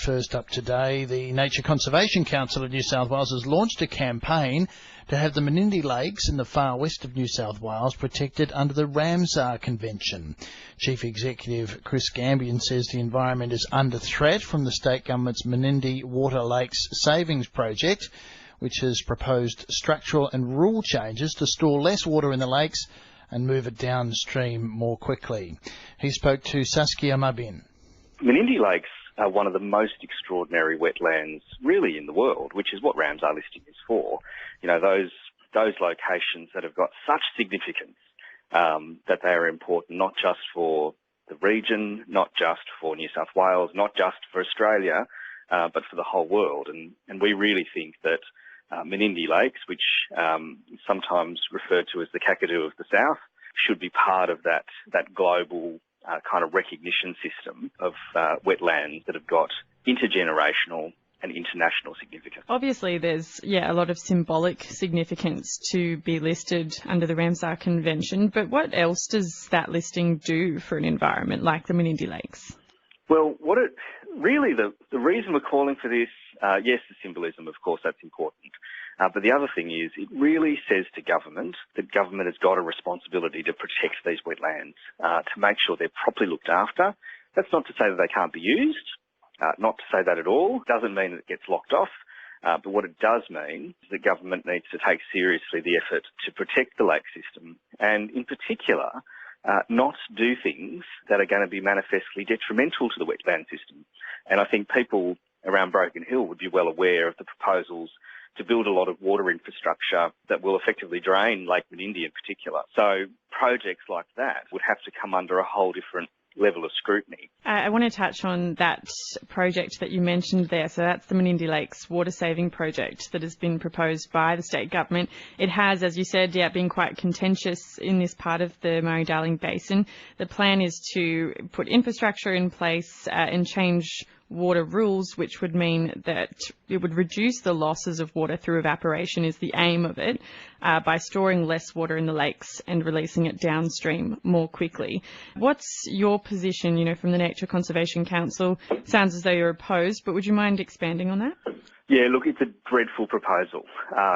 first up today, the Nature Conservation Council of New South Wales has launched a campaign to have the Menindee Lakes in the far west of New South Wales protected under the Ramsar Convention. Chief Executive Chris Gambian says the environment is under threat from the state government's Menindee Water Lakes Savings Project, which has proposed structural and rule changes to store less water in the lakes and move it downstream more quickly. He spoke to Saskia Mabin. Menindee Lakes are one of the most extraordinary wetlands really in the world, which is what Ramsar listing is for. You know, those locations that have got such significance that they are important not just for the region, not just for New South Wales, not just for Australia, but for the whole world. And we really think that Menindee Lakes, which is sometimes referred to as the Kakadu of the South, should be part of that global kind of recognition system of wetlands that have got intergenerational and international significance. Obviously, there's a lot of symbolic significance to be listed under the Ramsar Convention, but what else does that listing do for an environment like the Menindee Lakes? Well, the reason we're calling for this, yes, the symbolism, of course, that's important. But the other thing is it really says to government that government has got a responsibility to protect these wetlands, to make sure they're properly looked after. That's not to say that they can't be used, not to say that at all. Doesn't mean that it gets locked off. But what it does mean is that government needs to take seriously the effort to protect the lake system and, in particular, not do things that are going to be manifestly detrimental to the wetland system. And I think people around Broken Hill would be well aware of the proposals to build a lot of water infrastructure that will effectively drain Lake Menindee in particular. So projects like that would have to come under a whole different level of scrutiny. I want to touch on that project that you mentioned there. So that's the Menindee Lakes Water Saving Project that has been proposed by the state government. It has, as you said, been quite contentious in this part of the Murray-Darling Basin. The plan is to put infrastructure in place and change water rules, which would mean that it would reduce the losses of water through evaporation is the aim of it, by storing less water in the lakes and releasing it downstream more quickly. What's your position, from the Nature Conservation Council? Sounds as though you're opposed, but would you mind expanding on that? Yeah, look, it's a dreadful proposal.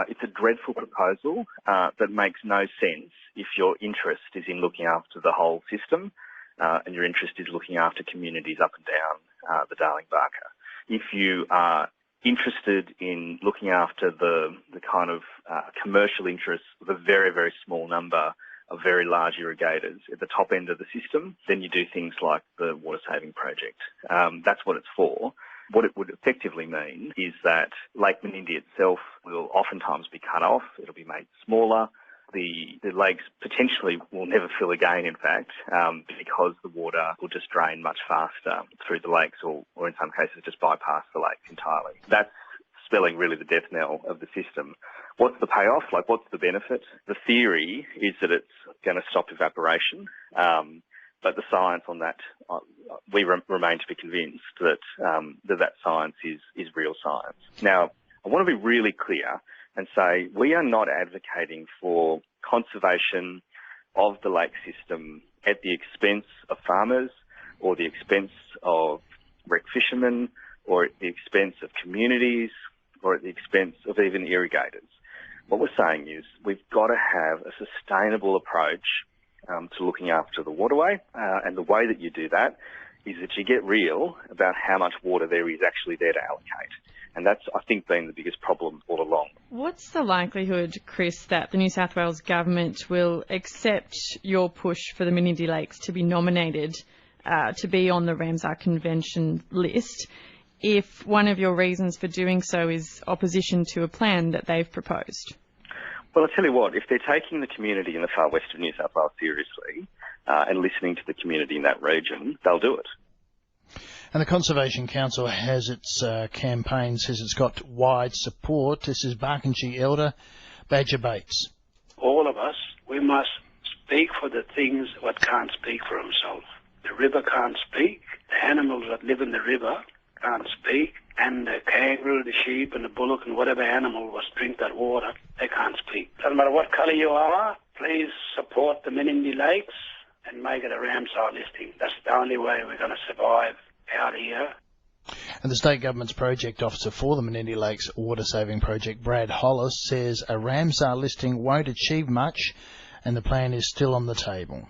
It's a dreadful proposal that makes no sense if your interest is in looking after the whole system and your interest is looking after communities up and down the Darling Baaka. If you are interested in looking after the kind of commercial interests of a very, very small number of very large irrigators at the top end of the system, then you do things like the Water Saving Project. That's what it's for. What it would effectively mean is that Lake Menindee itself will oftentimes be cut off. It'll be made smaller. The lakes potentially will never fill again, in fact, because the water will just drain much faster through the lakes or in some cases just bypass the lakes entirely. That's spelling really the death knell of the system. What's the payoff? What's the benefit? The theory is that it's going to stop evaporation, but the science on that, we remain to be convinced that that science is real science. Now, I want to be really clear and say we are not advocating for conservation of the lake system at the expense of farmers or the expense of wreck fishermen or at the expense of communities or at the expense of even irrigators. What we're saying is we've got to have a sustainable approach to looking after the waterway, and the way that you do that is that you get real about how much water there is actually there to allocate. And that's, I think, been the biggest problem all along. What's the likelihood, Chris, that the New South Wales government will accept your push for the Menindee Lakes to be nominated to be on the Ramsar Convention list if one of your reasons for doing so is opposition to a plan that they've proposed? Well, I'll tell you what, if they're taking the community in the far west of New South Wales seriously and listening to the community in that region, they'll do it. And the Conservation Council has its campaign, says it's got wide support. This is Barkindji Elder Badger Bates. All of us, we must speak for the things what can't speak for themselves. The river can't speak, the animals that live in the river can't speak, and the kangaroo, the sheep and the bullock and whatever animal was drink that water, they can't speak. Doesn't matter what colour you are, please support the Menindee Lakes and make it a Ramsar listing. That's the only way we're going to survive out here. And the state government's project officer for the Menindee Lakes Water Saving Project, Brad Hollis, says a Ramsar listing won't achieve much and the plan is still on the table.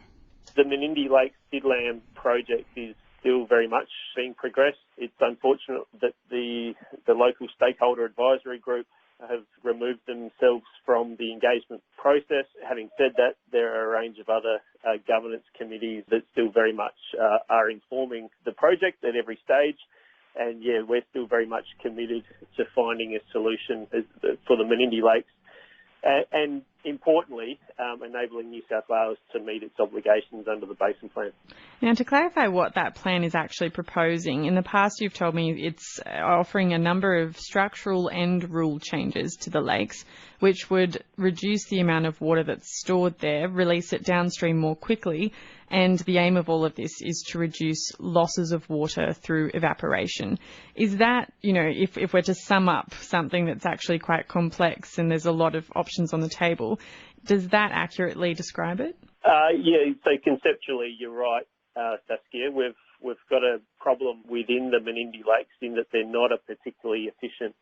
The Menindee Lakes Sidlam project is still very much being progressed. It's unfortunate that the local stakeholder advisory group have removed themselves from the engagement process. Having said that, there are a range of other governance committees that still very much are informing the project at every stage. And yeah, we're still very much committed to finding a solution for the Menindee Lakes and importantly, enabling New South Wales to meet its obligations under the Basin Plan. Now, to clarify what that plan is actually proposing, in the past you've told me it's offering a number of structural and rule changes to the lakes, which would reduce the amount of water that's stored there, release it downstream more quickly, and the aim of all of this is to reduce losses of water through evaporation. Is that, if we're to sum up something that's actually quite complex and there's a lot of options on the table, does that accurately describe it? Yeah, so conceptually you're right, Saskia. We've got a problem within the Menindee Lakes in that they're not a particularly efficient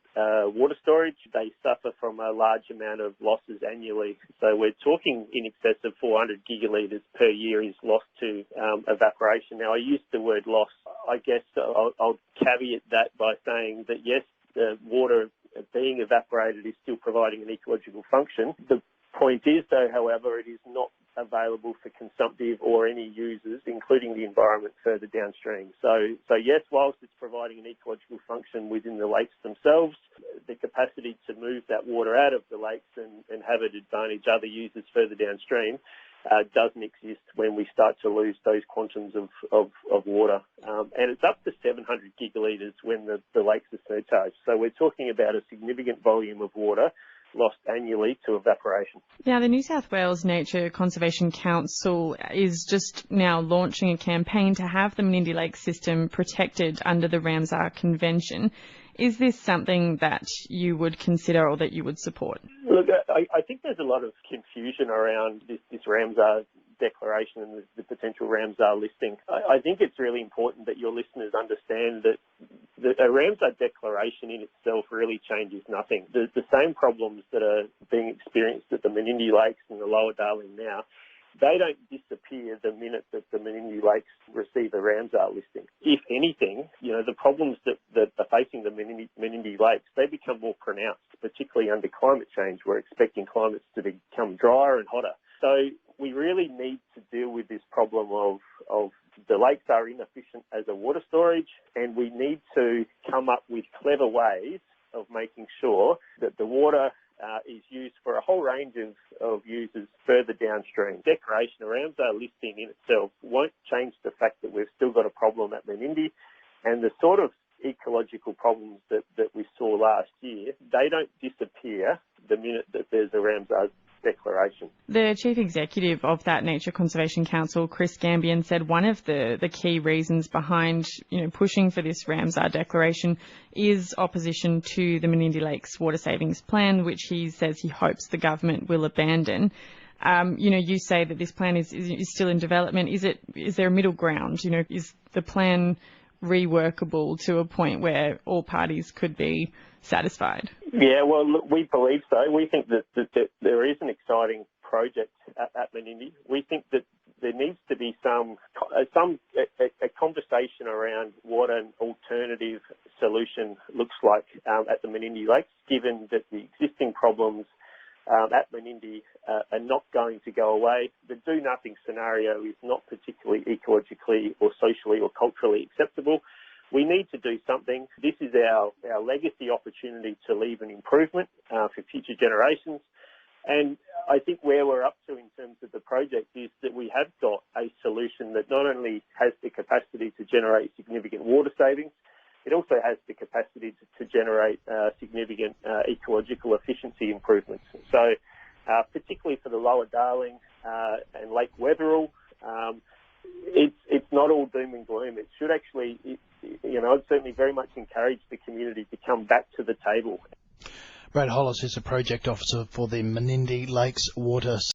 water storage. They suffer from a large amount of losses annually. So we're talking in excess of 400 gigalitres per year is lost to evaporation. Now, I used the word loss. I guess I'll caveat that by saying that, yes, the water being evaporated is still providing an ecological function. The point is, though, however, it is not available for consumptive or any users, including the environment further downstream. So yes, whilst it's providing an ecological function within the lakes themselves, the capacity to move that water out of the lakes and have it advantage other users further downstream doesn't exist when we start to lose those quantums of water. And it's up to 700 gigalitres when the lakes are surcharged. So we're talking about a significant volume of water lost annually to evaporation. Now, the New South Wales Nature Conservation Council is just now launching a campaign to have the Menindee Lakes system protected under the Ramsar Convention. Is this something that you would consider or that you would support? Look, I think there's a lot of confusion around this Ramsar declaration and the potential Ramsar listing. I think it's really important that your listeners understand that a Ramsar declaration in itself really changes nothing. The same problems that are being experienced at the Menindee Lakes and the Lower Darling now, they don't disappear the minute that the Menindee Lakes receive a Ramsar listing. If anything, the problems that are facing the Menindee Lakes, they become more pronounced, particularly under climate change. We're expecting climates to become drier and hotter. So we really need to deal with this problem of the lakes are inefficient as a water storage, and we need to come up with clever ways of making sure that the water is used for a whole range of users further downstream. Declaration around our listing in itself won't change the fact that we've still got a problem at Menindee, and the sort of ecological problems that we saw last year, they don't disappear the minute that there's a Ramsar declaration. The Chief Executive of that Nature Conservation Council, Chris Gambian, said one of the key reasons behind pushing for this Ramsar declaration is opposition to the Menindee Lakes Water Savings Plan, which he says he hopes the government will abandon. You say that this plan is still in development. Is there a middle ground? Is the plan reworkable to a point where all parties could be satisfied? Yeah, well, look, we believe so. We think that there is an exciting project at Menindee. We think that there needs to be a conversation around what an alternative solution looks like at the Menindee Lakes, given that the existing problems at Menindee are not going to go away. The do-nothing scenario is not particularly ecologically or socially or culturally acceptable. We need to do something. This is our legacy opportunity to leave an improvement for future generations. And I think where we're up to in terms of the project is that we have got a solution that not only has the capacity to generate significant water savings, it also has the capacity to generate significant ecological efficiency improvements. So particularly for the Lower Darling and Lake Wetherill, it's not all doom and gloom. It should actually, I'd certainly very much encourage the community to come back to the table. Brad Hollis is a project officer for the Menindee Lakes Water